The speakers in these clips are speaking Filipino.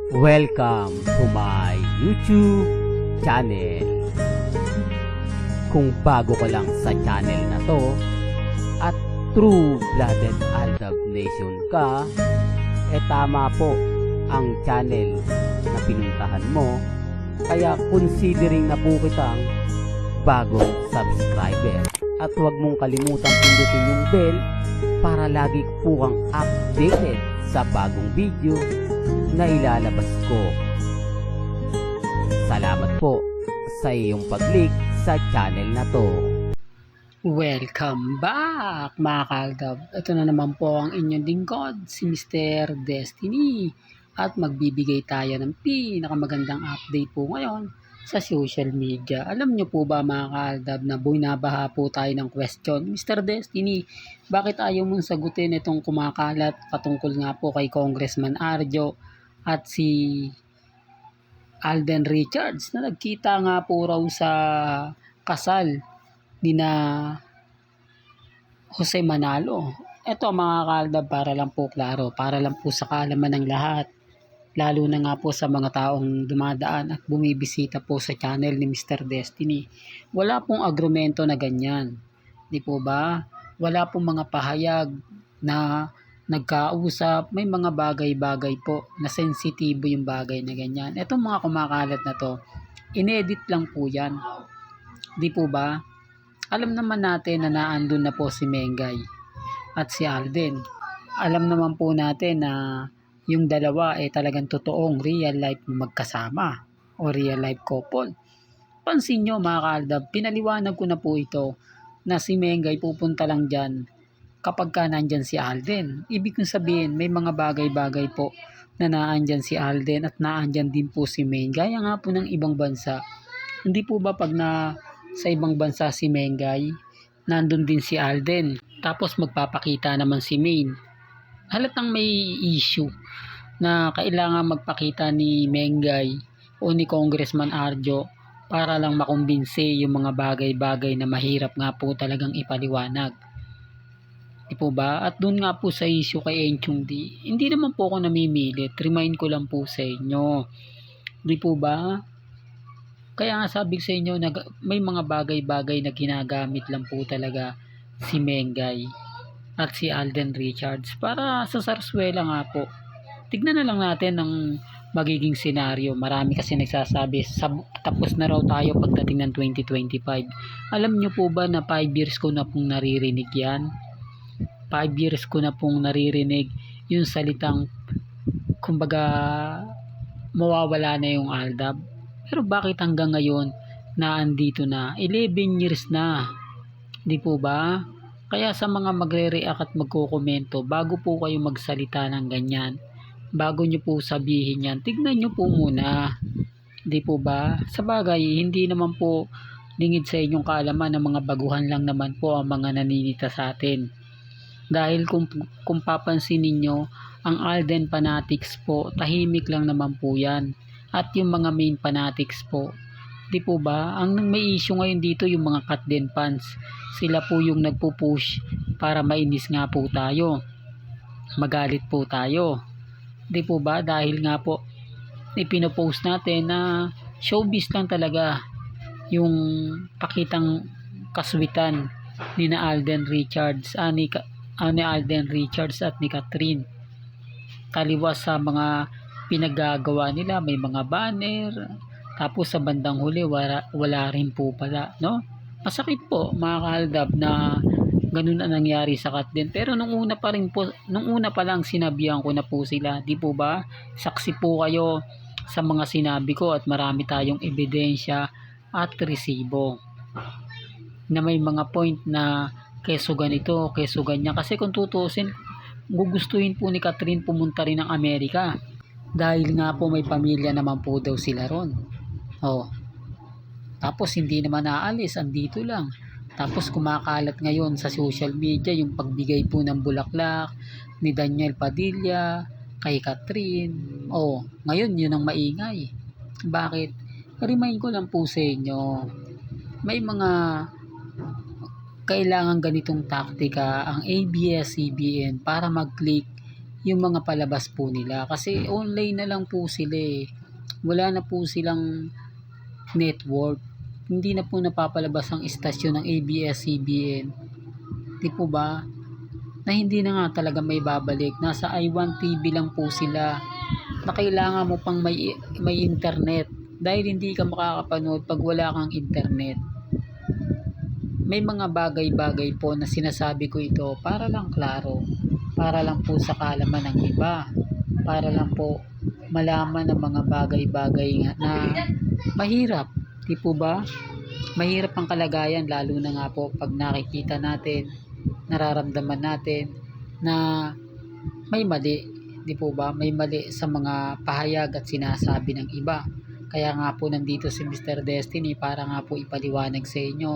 Welcome to my YouTube channel. Kung bago ka lang sa channel na to at true-blooded Aldab Nation ka, tama po ang channel na pinuntahan mo. Kaya considering na po kitang bagong subscriber. At huwag mong kalimutan pindutin yung bell para lagi po kang updated sa bagong video na ilalabas ko. Salamat po sa iyong pag-click sa channel na to. Welcome back mga kaaldab. Ito na naman po ang inyong lingkod, si Mr. Destiny. At magbibigay tayo ng pinakamagandang update po ngayon sa social media. Alam nyo po ba mga kaaldab na binabaha po tayo ng question? Mr. Destiny, bakit ayaw mong sagutin itong kumakalat patungkol nga po kay Congressman Arjo at si Alden Richards na nagkita nga po raw sa kasal ni na Jose Manalo? Ito mga kaaldab, para lang po klaro, para lang po sa kaalaman ng lahat, lalo na nga po sa mga taong dumadaan at bumibisita po sa channel ni Mr. Destiny. Wala pong agrumento na ganyan. Di po ba? Wala pong mga pahayag na nagkausap. May mga bagay-bagay po na sensitibo yung bagay na ganyan. Itong mga kumakalat na to, inedit lang po yan. Di po ba? Alam naman natin na naandun na po si Mengay at si Alden. Alam naman po natin na yung dalawa talagang totoong real life magkasama o real life couple. Pansin nyo mga kaaldab, pinaliwanag ko na po ito na si Mengay pupunta lang dyan kapag ka nandyan si Alden. Ibig kong sabihin, may mga bagay-bagay po na naandyan si Alden at naandyan din po si Mengay. Gaya nga po ng ibang bansa. Hindi po ba pag na sa ibang bansa si Mengay, nandun din si Alden, tapos magpapakita naman si Maine, halatang may issue na kailangan magpakita ni Mengay o ni Congressman Arjo para lang makumbinse yung mga bagay-bagay na mahirap nga po talagang ipaliwanag. Di po ba? At doon nga po sa issue kay Enchong D, hindi naman po ako namimilit. Remind ko lang po sa inyo. Di po ba? Kaya nga sabi sa inyo, may mga bagay-bagay na ginagamit lang po talaga si Mengay at si Alden Richards para sa sarswela nga po. Tignan na lang natin ang magiging senaryo. Marami kasi nagsasabi, tapos na raw tayo pagdating ng 2025. Alam nyo po ba na 5 years ko na pong naririnig yan? 5 years ko na pong naririnig yung salitang, kumbaga, mawawala na yung Aldab. Pero bakit hanggang ngayon na andito na? 11 years na. Di po ba? Kaya sa mga magre-react at magkokomento, bago po kayo magsalita ng ganyan, bago nyo po sabihin yan, tignan nyo po muna. Di po ba? Sa bagay, hindi naman po lingid sa inyong kaalaman ng mga baguhan lang naman po ang mga naninita sa atin. Dahil kung papansin ninyo, ang Alden fanatics po, tahimik lang naman po yan. At yung mga main fanatics po, di po ba? Ang may issue ngayon dito yung mga Katden fans. Sila po yung nagpo-push para mainis nga po tayo. Magalit po tayo. Di po ba? Dahil nga po ipinopost natin na showbiz lang talaga yung pakitang kaswitan ni na Alden Richards, ni Alden Richards at ni Catherine. Taliwas sa mga pinagagawa nila, may mga banner, tapos sa bandang huli wala rin po pala, no? Masakit po mga kaaldab na ganun ang nangyari sa Katden. Pero nung una pa lang sinabihan ko na po sila, di po ba? Saksi po kayo sa mga sinabi ko at marami tayong ebidensya at resibo na may mga point na keso ganito, keso ganyan. Kasi kung tutusin, gugustuhin po ni Catherine pumunta rin ng Amerika. Dahil nga po may pamilya naman po daw sila ron. Oh. Tapos hindi naman naalis, andito lang. Tapos kumakalat ngayon sa social media yung pagbigay po ng bulaklak ni Daniel Padilla kay Catherine. Oh, ngayon yun ang maingay. Bakit? Remind ko lang po sa inyo, may mga kailangan ganitong taktika ang ABS-CBN para mag-click yung mga palabas po nila. Kasi online na lang po sila eh. Wala na po silang network. Hindi na po napapalabas ang istasyon ng ABS-CBN. Di po ba? Na hindi na nga talaga may babalik. Nasa I1 TV lang po sila. Na kailangan mo pang may internet. Dahil hindi ka makakapanood pag wala kang internet. May mga bagay-bagay po na sinasabi ko ito para lang klaro. Para lang po sa kaalaman ng iba. Para lang po malaman ng mga bagay-bagay na mahirap. Di po ba? Mahirap ang kalagayan lalo na nga po pag nakikita natin, nararamdaman natin na may mali. Di po ba? May mali sa mga pahayag at sinasabi ng iba. Kaya nga po nandito si Mr. Destiny para nga po ipaliwanag sa inyo,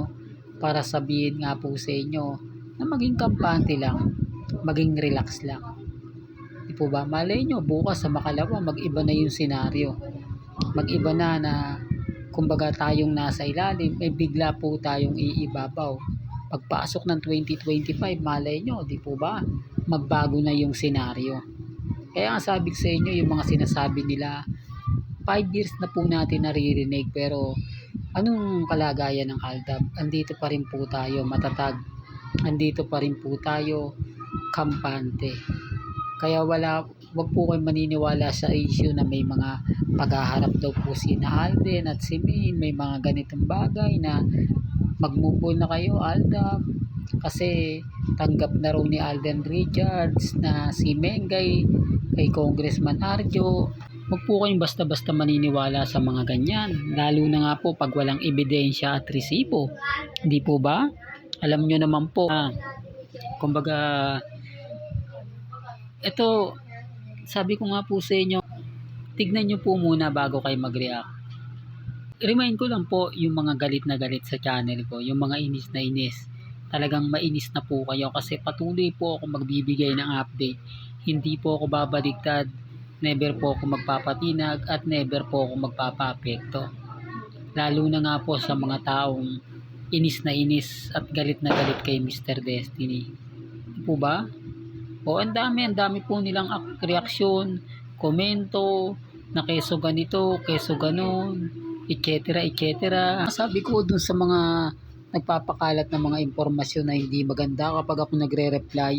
para sabihin nga po sa inyo na maging kampante lang, maging relax lang. Di po ba? Malay nyo, bukas sa makalawa, mag-iba na yung senaryo. Mag-iba na kumbaga tayong nasa ilalim, bigla po tayong iibabaw. Pagpasok ng 2025, malay nyo, di po ba? Magbago na yung senaryo. Kaya nga sabi sa inyo, yung mga sinasabi nila, 5 years na po natin naririnig, pero anong kalagayan ng Aldab? Andito pa rin po tayo matatag. Andito pa rin po tayo kampante. Kaya wag po kayong maniniwala sa issue na may mga paghaharap daw po si na Alden at si Maine, may mga ganitong bagay na mag-move on na kayo Aldab kasi tanggap na raw ni Alden Richards na si Mengay kay Congressman Arjo. Huwag po kayong basta-basta maniniwala sa mga ganyan, lalo na nga po pag walang ebidensya at resibo. Hindi po ba? Alam nyo naman po, kumbaga, ito, sabi ko nga po sa inyo, tignan nyo po muna bago kayo mag-react. Remind ko lang po yung mga galit na galit sa channel ko, yung mga inis na inis. Talagang mainis na po kayo kasi patuloy po ako magbibigay ng update. Hindi po ako babaliktad, never po ako magpapatinag at never po ako magpapa-apekto. Lalo na nga po sa mga taong inis na inis at galit na galit kay Mr. Destiny. Di po ba? O ang dami po nilang reaksyon, komento, na keso ganito, keso ganon, etc. Sabi ko dun sa mga nagpapakalat ng mga impormasyon na hindi maganda kapag ako nagre-reply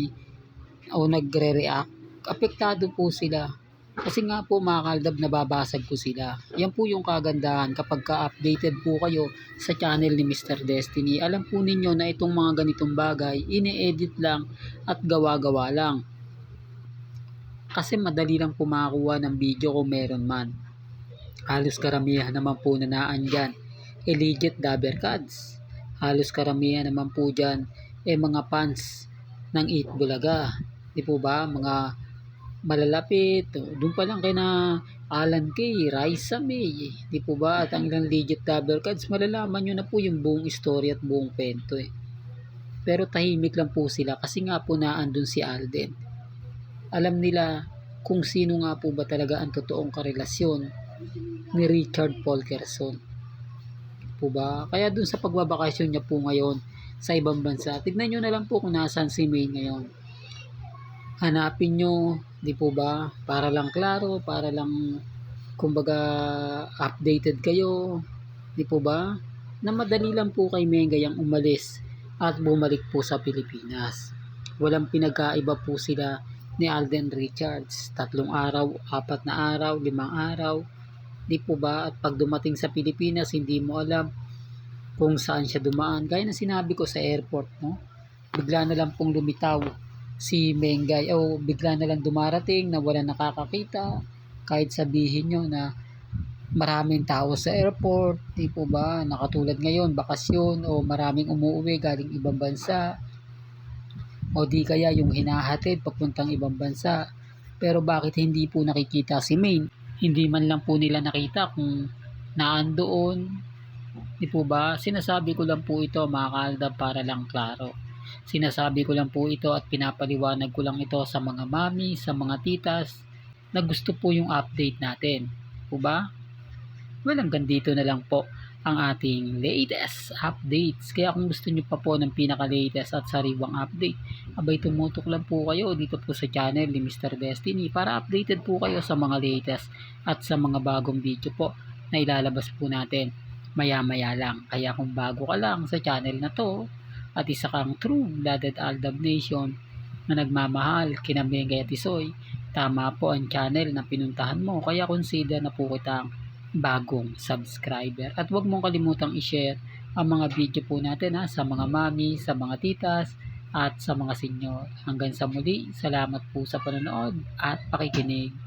o nagre-react, apektado po sila. Kasi nga po mga Kaldab, nababasag ko sila. Yan po yung kagandahan kapag ka-updated po kayo sa channel ni Mr. Destiny. Alam po ninyo na itong mga ganitong bagay, ine-edit lang at gawa-gawa lang. Kasi madali lang po makakuha ng video kung meron man. Halos karamihan naman po na naandyan, legit dabber cards. Halos karamihan naman po dyan, mga fans ng Eat Bulaga. Di po ba? Mga malalapit, doon pa lang kay na Alan Kay, Raisa May, di po ba? At ang ilang legit dabber cards, malalaman nyo na po yung buong story at buong kwento eh. Pero tahimik lang po sila kasi nga po naandun si Alden. Alam nila kung sino nga po ba talaga ang totoong karelasyon ni Richard Polkerson. Po ba? Kaya dun sa pagbabakasyon niya po ngayon sa ibang bansa, tignan nyo na lang po kung nasaan si May ngayon. Hanapin nyo, di po ba? Para lang klaro, para lang kumbaga updated kayo, di po ba? Na madali lang po kay Mengay ang umalis at bumalik po sa Pilipinas. Walang pinagkaiba po sila ni Alden Richards. 3 araw, 4 na araw, 5 araw, di po ba? At pag dumating sa Pilipinas, hindi mo alam kung saan siya dumaan. Gaya na sinabi ko sa airport, no? Bigla na lang pong lumitaw si Mengay o bigla na lang dumarating na wala nakakakita kahit sabihin nyo na maraming tao sa airport, di po ba? Nakatulad ngayon, bakasyon o maraming umuwi galing ibang bansa o di kaya yung hinahatid papuntang ibang bansa. Pero bakit hindi po nakikita si Maine? Hindi man lang po nila nakita kung naandoon, di po ba? Sinasabi ko lang po ito mga Kaldab para lang klaro. Sinasabi ko lang po ito at pinapaliwanag ko lang ito sa mga mami, sa mga titas na gusto po yung update natin. Po ba? Well, hanggang dito na lang po. ang ating latest updates. Kaya kung gusto nyo pa po ng pinaka-latest at sariwang update, abay tumutok lang po kayo dito po sa channel ni Mr. Destiny para updated po kayo sa mga latest at sa mga bagong video po na ilalabas po natin maya-maya lang. Kaya kung bago ka lang sa channel na to at isa kang true-blooded Aldab Nation na nagmamahal kina Mengay at Isoy, tama po ang channel na pinuntahan mo. Kaya consider na po kitang bagong subscriber. At huwag mong kalimutang i-share ang mga video po natin sa mga mami, sa mga titas, at sa mga senyor. Hanggang sa muli, salamat po sa panonood at pakikinig.